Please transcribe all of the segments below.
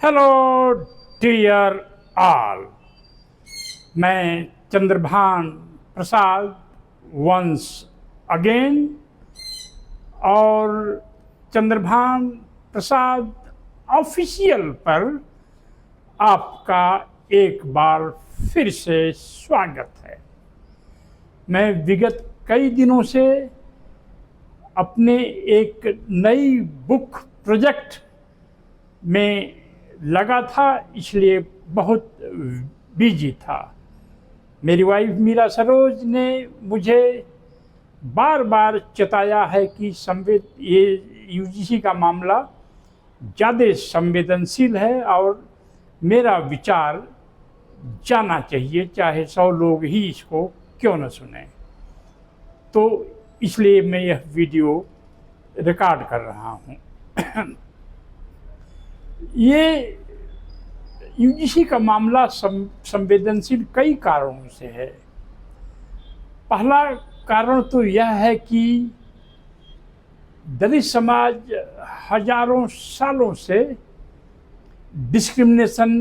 Hello dear all, मैं चंद्रभान प्रसाद once again और चंद्रभान प्रसाद official पर आपका एक बार फिर से स्वागत है। मैं विगत कई दिनों से अपने एक नई बुक प्रोजेक्ट में लगा था, इसलिए बहुत बिजी था। मेरी वाइफ मीरा सरोज ने मुझे बार बार चेताया है कि ये यूजीसी का मामला ज़्यादा संवेदनशील है और मेरा विचार जाना चाहिए, चाहे 100 लोग ही इसको क्यों न सुने। तो इसलिए मैं यह वीडियो रिकॉर्ड कर रहा हूँ। ये यूजीसी का मामला संवेदनशील कई कारणों से है। पहला कारण तो यह है कि दलित समाज हजारों सालों से डिस्क्रिमिनेशन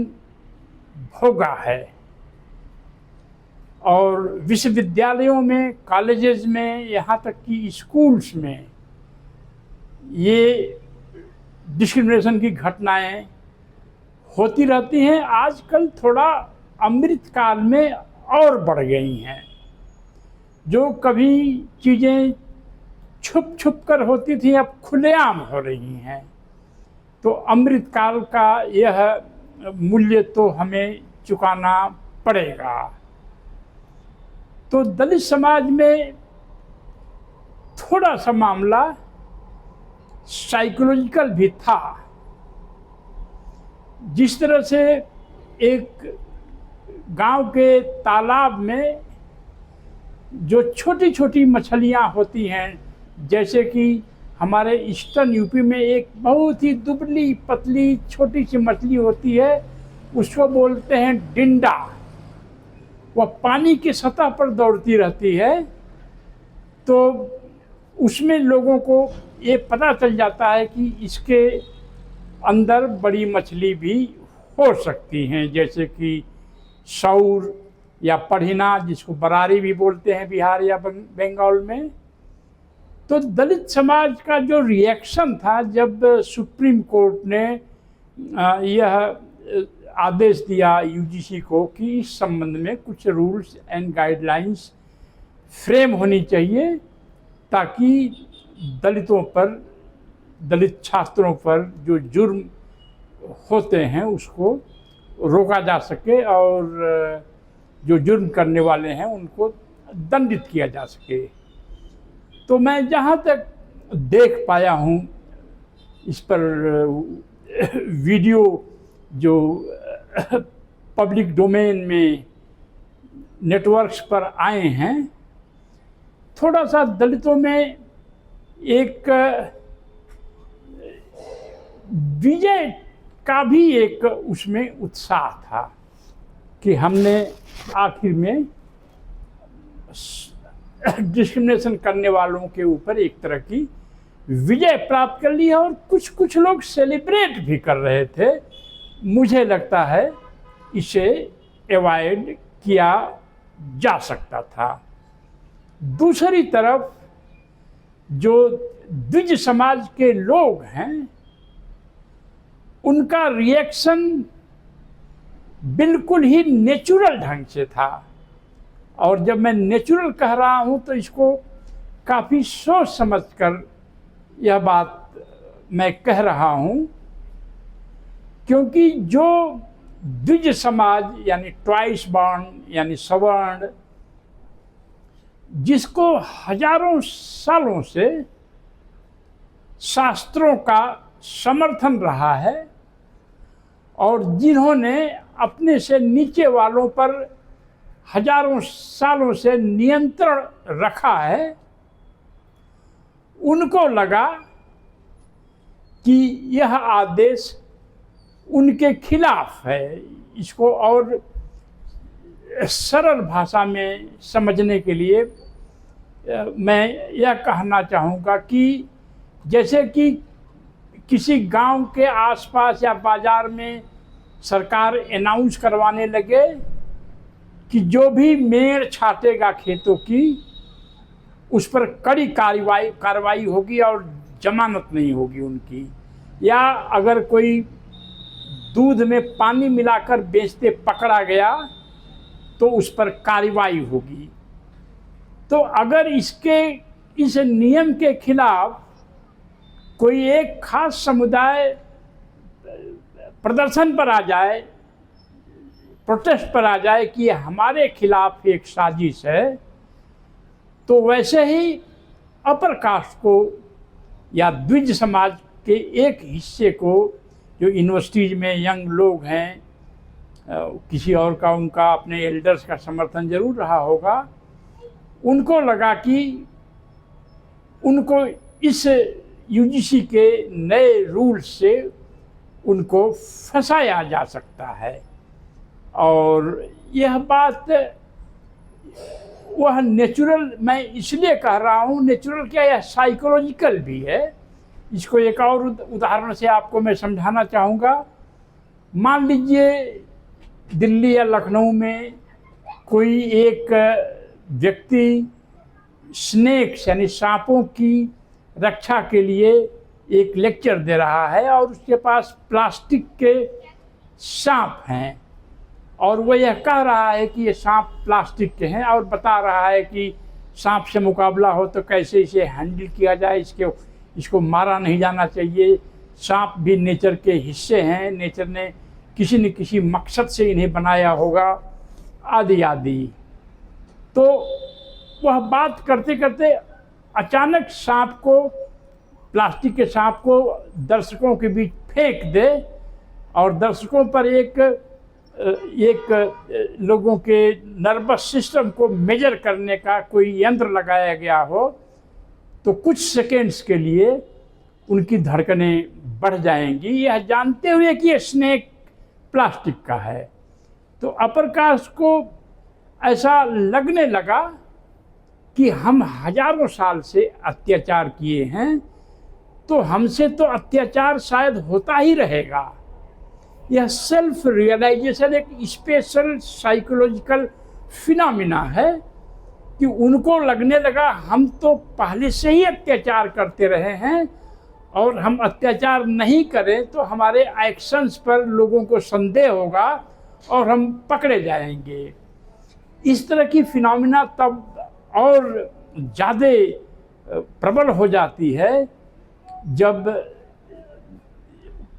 भोगा है और विश्वविद्यालयों में, कॉलेजेस में, यहाँ तक कि स्कूल्स में ये डिस्क्रिमिनेशन की घटनाएं होती रहती हैं। आजकल थोड़ा अमृत काल में और बढ़ गई हैं। जो कभी चीज़ें छुप छुप कर होती थी, अब खुलेआम हो रही हैं। तो अमृत काल का यह मूल्य तो हमें चुकाना पड़ेगा। तो दलित समाज में थोड़ा सा मामला साइकोलॉजिकल भी था। जिस तरह से एक गांव के तालाब में जो छोटी छोटी मछलियां होती हैं, जैसे कि हमारे ईस्टर्न यूपी में एक बहुत ही दुबली पतली छोटी सी मछली होती है, उसको बोलते हैं डिंडा। वह पानी की सतह पर दौड़ती रहती है। तो उसमें लोगों को ये पता चल जाता है कि इसके अंदर बड़ी मछली भी हो सकती हैं, जैसे कि सौर या पढ़िना, जिसको बरारी भी बोलते हैं बिहार या बंगाल में। तो दलित समाज का जो रिएक्शन था जब सुप्रीम कोर्ट ने यह आदेश दिया यूजीसी को कि इस संबंध में कुछ रूल्स एंड गाइडलाइंस फ्रेम होनी चाहिए ताकि दलितों पर, दलित छात्रों पर जो जुर्म होते हैं उसको रोका जा सके और जो जुर्म करने वाले हैं उनको दंडित किया जा सके। तो मैं जहाँ तक देख पाया हूँ, इस पर वीडियो जो पब्लिक डोमेन में नेटवर्क्स पर आए हैं, थोड़ा सा दलितों में एक विजय का भी एक उसमें उत्साह था कि हमने आखिर में डिस्क्रिमिनेशन करने वालों के ऊपर एक तरह की विजय प्राप्त कर ली है। और कुछ कुछ लोग सेलिब्रेट भी कर रहे थे। मुझे लगता है इसे अवॉइड किया जा सकता था। दूसरी तरफ जो द्विज समाज के लोग हैं, उनका रिएक्शन बिल्कुल ही नेचुरल ढंग से था। और जब मैं नेचुरल कह रहा हूँ तो इसको काफ़ी सोच समझकर यह बात मैं कह रहा हूँ, क्योंकि जो द्विज समाज यानी ट्वाइस बॉर्न यानी सवर्ण, जिसको हजारों सालों से शास्त्रों का समर्थन रहा है और जिन्होंने अपने से नीचे वालों पर हजारों सालों से नियंत्रण रखा है, उनको लगा कि यह आदेश उनके खिलाफ है। इसको और सरल भाषा में समझने के लिए मैं यह कहना चाहूँगा कि जैसे कि किसी गांव के आसपास या बाजार में सरकार अनाउंस करवाने लगे कि जो भी मेड़ छाटेगा खेतों की उस पर कड़ी कार्रवाई होगी और जमानत नहीं होगी उनकी, या अगर कोई दूध में पानी मिलाकर बेचते पकड़ा गया तो उस पर कार्रवाई होगी। तो अगर इस नियम के खिलाफ कोई एक खास समुदाय प्रदर्शन पर आ जाए, प्रोटेस्ट पर आ जाए कि हमारे खिलाफ एक साजिश है, तो वैसे ही अपर कास्ट को या द्विज समाज के एक हिस्से को, जो यूनिवर्सिटीज़ में यंग लोग हैं, किसी और का उनका अपने एल्डर्स का समर्थन जरूर रहा होगा, उनको लगा कि उनको इस यूजीसी के नए रूल से उनको फंसाया जा सकता है। और यह बात वह नेचुरल, मैं इसलिए कह रहा हूँ नेचुरल क्या, यह साइकोलॉजिकल भी है। इसको एक और उदाहरण से आपको मैं समझाना चाहूँगा। मान लीजिए दिल्ली या लखनऊ में कोई एक व्यक्ति स्नेक्स यानी सांपों की रक्षा के लिए एक लेक्चर दे रहा है और उसके पास प्लास्टिक के सांप हैं और वह यह कह रहा है कि ये सांप प्लास्टिक के हैं और बता रहा है कि सांप से मुकाबला हो तो कैसे इसे हैंडल किया जाए, इसको मारा नहीं जाना चाहिए, सांप भी नेचर के हिस्से हैं, नेचर ने किसी न किसी मकसद से इन्हें बनाया होगा, आदि आदि। तो वह बात करते करते अचानक प्लास्टिक के सांप को दर्शकों के बीच फेंक दे और दर्शकों पर एक लोगों के नर्वस सिस्टम को मेजर करने का कोई यंत्र लगाया गया हो, तो कुछ सेकेंड्स के लिए उनकी धड़कनें बढ़ जाएंगी, यह जानते हुए कि यह स्नेक प्लास्टिक का है। तो अपर कास्ट को ऐसा लगने लगा कि हम हजारों साल से अत्याचार किए हैं, तो हमसे तो अत्याचार शायद होता ही रहेगा। यह सेल्फ रियलाइजेशन एक स्पेशल साइकोलॉजिकल फिनोमिना है कि उनको लगने लगा हम तो पहले से ही अत्याचार करते रहे हैं और हम अत्याचार नहीं करें तो हमारे एक्शंस पर लोगों को संदेह होगा और हम पकड़े जाएंगे। इस तरह की फिनोमिना तब और ज़्यादा प्रबल हो जाती है जब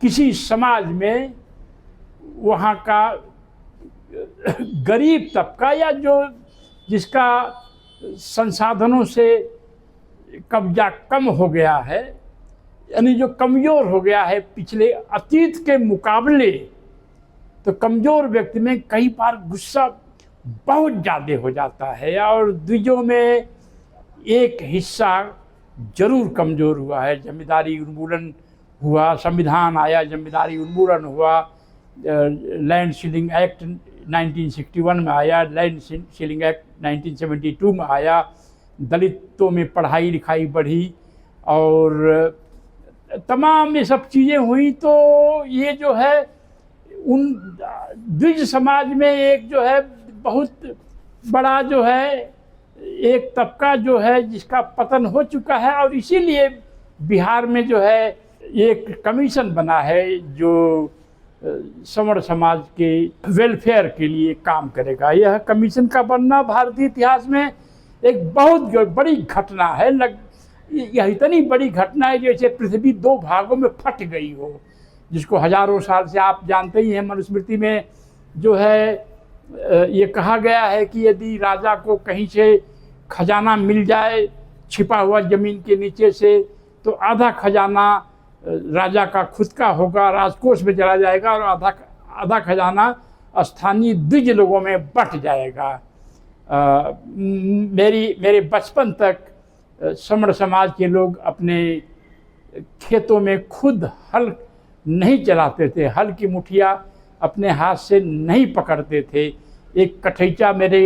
किसी समाज में वहाँ का गरीब तबका या जिसका संसाधनों से कब्जा कम हो गया है, यानी जो कमज़ोर हो गया है पिछले अतीत के मुकाबले, तो कमज़ोर व्यक्ति में कई बार गुस्सा बहुत ज़्यादा हो जाता है और द्विजों में एक हिस्सा जरूर कमज़ोर हुआ है। जमींदारी उन्मूलन हुआ, संविधान आया, जमींदारी उन्मूलन हुआ, लैंड सीलिंग एक्ट 1961 में आया, लैंड सीलिंग एक्ट 1972 में आया, दलितों में पढ़ाई लिखाई बढ़ी और तमाम ये सब चीज़ें हुई। तो ये जो है उन द्विज समाज में एक जो है बहुत बड़ा जो है एक तबका जो है जिसका पतन हो चुका है और इसीलिए बिहार में जो है एक कमीशन बना है जो सवर्ण समाज के वेलफेयर के लिए काम करेगा। यह कमीशन का बनना भारतीय इतिहास में एक बहुत बड़ी घटना है। यह इतनी बड़ी घटना है जैसे पृथ्वी दो भागों में फट गई हो, जिसको हजारों साल से आप जानते ही हैं। मनुस्मृति में जो है ये कहा गया है कि यदि राजा को कहीं से खजाना मिल जाए छिपा हुआ ज़मीन के नीचे से, तो आधा खजाना राजा का खुद का होगा, राजकोष में चला जाएगा और आधा खजाना स्थानीय द्विज लोगों में बंट जाएगा। मेरे बचपन तक सवर्ण समाज के लोग अपने खेतों में खुद हल नहीं चलाते थे, हल की मुठिया अपने हाथ से नहीं पकड़ते थे। एक कठैचा मेरे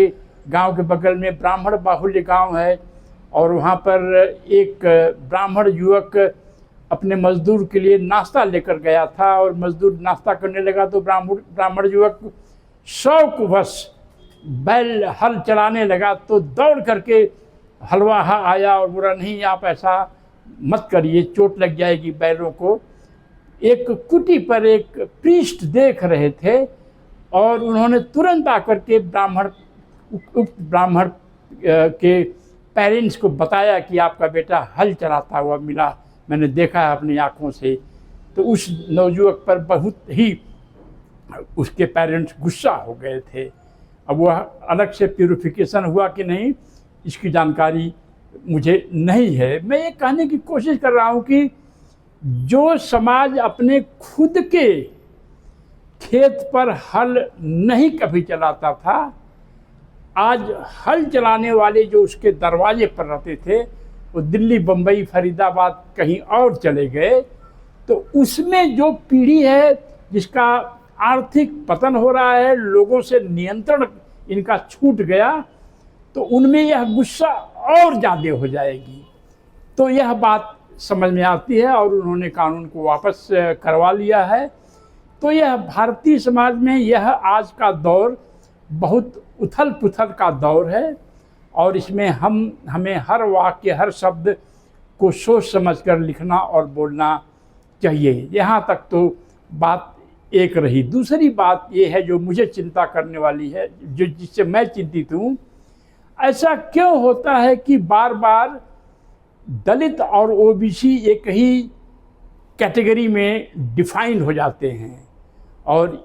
गांव के बगल में ब्राह्मण बाहुल्य गांव है और वहाँ पर एक ब्राह्मण युवक अपने मजदूर के लिए नाश्ता लेकर गया था और मजदूर नाश्ता करने लगा तो ब्राह्मण युवक शौकवश बैल हल चलाने लगा तो दौड़ करके हलवाहा आया और बोला, नहीं आप ऐसा मत करिए, चोट लग जाएगी बैलों को। एक कुटी पर एक प्रीस्ट देख रहे थे और उन्होंने तुरंत आकर के उक्त ब्राह्मण के पेरेंट्स को बताया कि आपका बेटा हल चलाता हुआ मिला, मैंने देखा है अपनी आँखों से। तो उस नवयुवक पर बहुत ही उसके पेरेंट्स गुस्सा हो गए थे। अब वह अलग से प्यूरिफिकेशन हुआ कि नहीं, इसकी जानकारी मुझे नहीं है। मैं ये कहने की कोशिश कर रहा हूँ कि जो समाज अपने खुद के खेत पर हल नहीं कभी चलाता था, आज हल चलाने वाले जो उसके दरवाजे पर रहते थे वो दिल्ली, बम्बई, फरीदाबाद कहीं और चले गए। तो उसमें जो पीढ़ी है जिसका आर्थिक पतन हो रहा है, लोगों से नियंत्रण इनका छूट गया, तो उनमें यह गुस्सा और ज़्यादा हो जाएगी। तो यह बात समझ में आती है और उन्होंने कानून को वापस करवा लिया है। तो यह भारतीय समाज में यह आज का दौर बहुत उथल पुथल का दौर है और इसमें हमें हर वाक्य, हर शब्द को सोच समझकर लिखना और बोलना चाहिए। यहाँ तक तो बात एक रही। दूसरी बात ये है जो मुझे चिंता करने वाली है, जो जिससे मैं चिंतित हूँ, ऐसा क्यों होता है कि बार बार दलित और ओबीसी एक ही कैटेगरी में डिफाइन हो जाते हैं और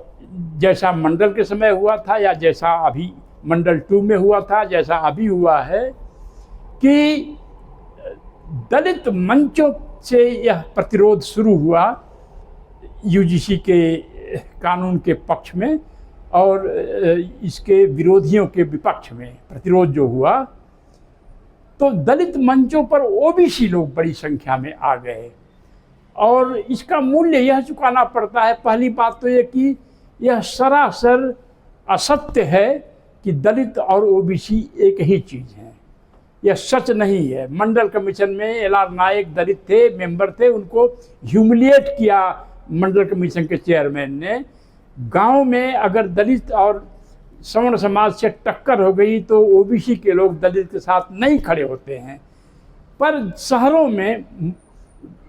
जैसा मंडल के समय हुआ था या जैसा अभी मंडल 2 में हुआ था, जैसा अभी हुआ है कि दलित मंचों से यह प्रतिरोध शुरू हुआ यूजीसी के कानून के पक्ष में और इसके विरोधियों के विपक्ष में प्रतिरोध जो हुआ, तो दलित मंचों पर ओबीसी लोग बड़ी संख्या में आ गए और इसका मूल्य यह चुकाना पड़ता है। पहली बात तो ये कि यह सरासर असत्य है कि दलित और ओबीसी एक ही चीज़ है, यह सच नहीं है। मंडल कमीशन में एल.आर. नायक दलित थे, मेंबर थे, उनको ह्यूमिलिएट किया मंडल कमीशन के चेयरमैन ने। गांव में अगर दलित और सवर्ण समाज से टक्कर हो गई तो ओबीसी के लोग दलित के साथ नहीं खड़े होते हैं, पर शहरों में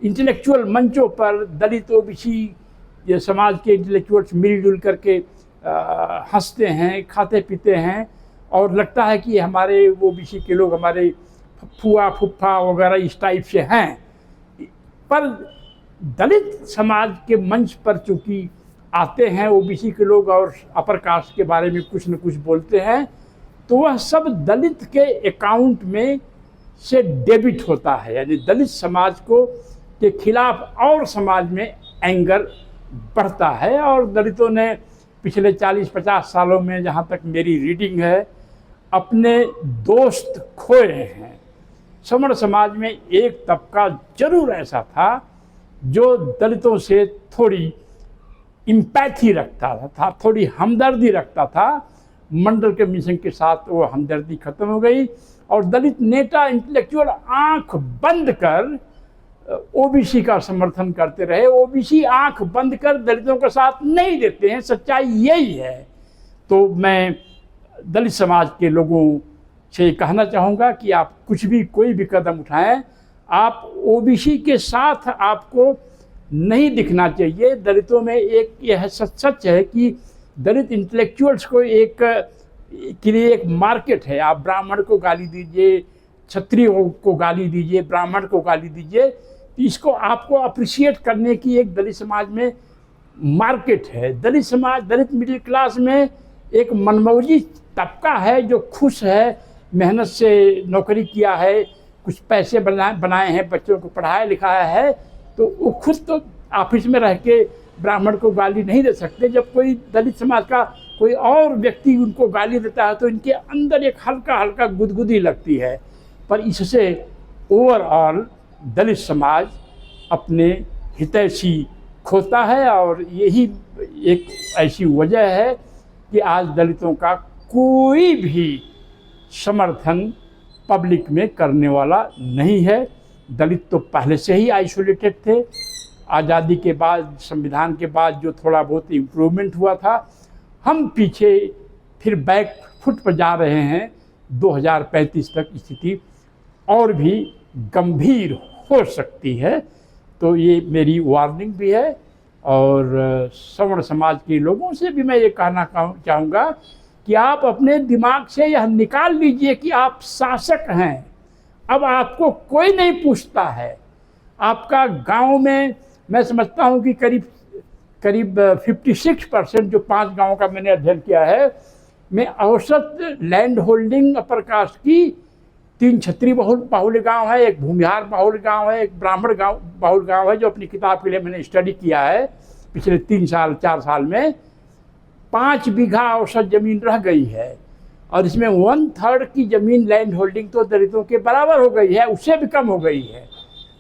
इंटेलेक्चुअल मंचों पर दलित ओबीसी ये समाज के इंटेलेक्चुअल्स मिलजुल करके हंसते हैं, खाते पीते हैं और लगता है कि हमारे ओबीसी के लोग हमारे फुआ फुफ्फा वगैरह इस टाइप से हैं। पर दलित समाज के मंच पर चूँकि आते हैं ओबीसी के लोग और अपर कास्ट के बारे में कुछ न कुछ बोलते हैं, तो वह सब दलित के अकाउंट में से डेबिट होता है, यानी दलित समाज को के खिलाफ और समाज में एंगर बढ़ता है। और दलितों ने पिछले 40-50 सालों में, जहाँ तक मेरी रीडिंग है, अपने दोस्त खोए हैं। सवर्ण समाज में एक तबका जरूर ऐसा था जो दलितों से थोड़ी इम्पैथी रखता था, थोड़ी हमदर्दी रखता था। मंडल कमीशन के साथ वो हमदर्दी खत्म हो गई और दलित नेता इंटेलेक्चुअल आंख बंद कर ओबीसी का समर्थन करते रहे। ओबीसी आंख बंद कर दलितों का साथ नहीं देते हैं, सच्चाई यही है। तो मैं दलित समाज के लोगों से कहना चाहूँगा कि आप कुछ भी, कोई भी कदम उठाएं, आप ओबीसी के साथ आपको नहीं दिखना चाहिए। दलितों में एक यह सच है कि दलित इंटेलेक्चुअल्स को के लिए एक मार्केट है। आप ब्राह्मण को गाली दीजिए, क्षत्रिय को गाली दीजिए, ब्राह्मण को गाली दीजिए, तो इसको आपको अप्रिशिएट करने की एक दलित समाज में मार्केट है। दलित समाज, दलित मिडिल क्लास में एक मनमौजी तबका है जो खुश है, मेहनत से नौकरी किया है, कुछ पैसे बनाए हैं, बच्चों को पढ़ाया लिखाया है, तो वो खुद तो ऑफिस में रह के ब्राह्मण को गाली नहीं दे सकते। जब कोई दलित समाज का कोई और व्यक्ति उनको गाली देता है तो इनके अंदर एक हल्का हल्का गुदगुदी लगती है। पर इससे ओवरऑल दलित समाज अपने हितैषी खोता है और यही एक ऐसी वजह है कि आज दलितों का कोई भी समर्थन पब्लिक में करने वाला नहीं है। दलित तो पहले से ही आइसोलेटेड थे। आज़ादी के बाद, संविधान के बाद जो थोड़ा बहुत इम्प्रूवमेंट हुआ था, हम पीछे फिर बैक फुट पर जा रहे हैं। 2035 तक स्थिति और भी गंभीर हो सकती है। तो ये मेरी वार्निंग भी है। और सवर्ण समाज के लोगों से भी मैं ये कहना चाहूँगा कि आप अपने दिमाग से यह निकाल लीजिए कि आप शासक हैं। अब आपको कोई नहीं पूछता है। आपका गांव में मैं समझता हूं कि करीब 56% जो 5 गांवों का मैंने अध्ययन किया है में औसत लैंड होल्डिंग अपर कास्ट की 3 क्षत्रिय बाहुल्य गांव है, 1 भूमिहार बाहुल्य गांव है, 1 ब्राह्मण गांव बाहुल्य गांव है। जो अपनी किताब के लिए मैंने स्टडी किया है पिछले 4 साल में, 5 बीघा औसत जमीन रह गई है। और इसमें 1/3 की जमीन लैंड होल्डिंग तो दलितों के बराबर हो गई है, उससे भी कम हो गई है।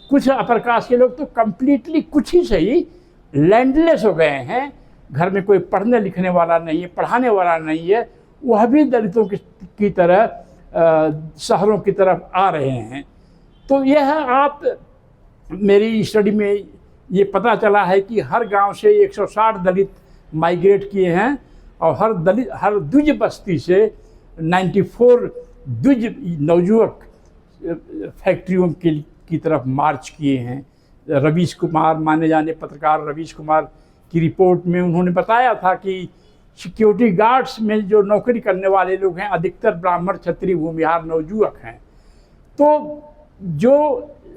कुछ अपर कास्ट के लोग तो कम्प्लीटली, कुछ ही सही, लैंडलेस हो गए हैं। घर में कोई पढ़ने लिखने वाला नहीं है, पढ़ाने वाला नहीं है, वह भी दलितों की तरह शहरों की तरफ आ रहे हैं। तो यह आप, मेरी स्टडी में ये पता चला है कि हर गांव से 160 दलित माइग्रेट किए हैं और हर द्विज बस्ती से 94 द्विज नवयुवक फैक्ट्रियों की तरफ मार्च किए हैं। रवीश कुमार, माने जाने पत्रकार रवीश कुमार की रिपोर्ट में उन्होंने बताया था कि सिक्योरिटी गार्ड्स में जो नौकरी करने वाले लोग हैं अधिकतर ब्राह्मण, क्षत्रिय, भूमिहार नवयुवक हैं। तो जो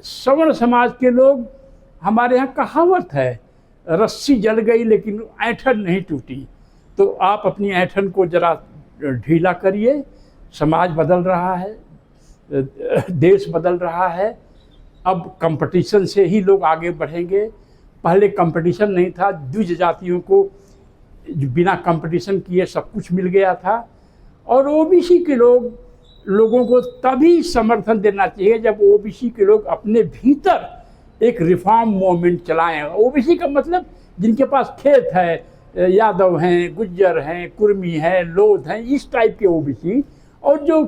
सवर्ण समाज के लोग, हमारे यहाँ कहावत है, रस्सी जल गई लेकिन ऐंठन नहीं टूटी। तो आप अपनी ऐंठन को जरा ढीला करिए। समाज बदल रहा है, देश बदल रहा है। अब कंपटीशन से ही लोग आगे बढ़ेंगे। पहले कंपटीशन नहीं था, द्विज जातियों को बिना कंपटीशन किए सब कुछ मिल गया था। और ओबीसी के लोगों को तभी समर्थन देना चाहिए जब ओबीसी के लोग अपने भीतर एक रिफॉर्म मूवमेंट चलाएं। ओबीसी का मतलब जिनके पास खेत है, यादव हैं, गुज्जर हैं, कुर्मी हैं, लोध हैं, इस टाइप के ओबीसी। और जो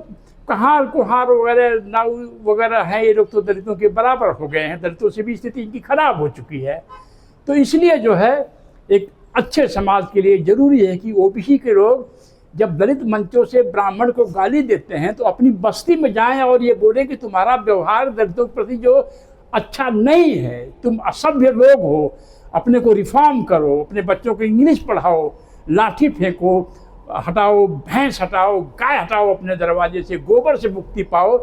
कहार कुहार वगैरह, नाऊ वगैरह हैं, ये लोग तो दलितों के बराबर हो गए हैं। दलितों से भी स्थिति इनकी खराब हो चुकी है। तो इसलिए जो है, एक अच्छे समाज के लिए ज़रूरी है कि ओबीसी के लोग जब दलित मंचों से ब्राह्मण को गाली देते हैं तो अपनी बस्ती में जाएं और ये बोलें कि तुम्हारा व्यवहार दलितों के प्रति जो अच्छा नहीं है, तुम असभ्य लोग हो, अपने को रिफॉर्म करो, अपने बच्चों को इंग्लिश पढ़ाओ, लाठी फेंको, हटाओ, भैंस हटाओ, गाय हटाओ अपने दरवाजे से, गोबर से मुक्ति पाओ।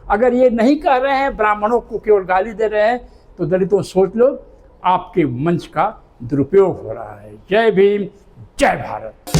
अगर ये नहीं कह रहे हैं, ब्राह्मणों को केवल गाली दे रहे हैं, तो दलितों सोच लो आपके मंच का दुरुपयोग हो रहा है। जय भीम, जय भारत।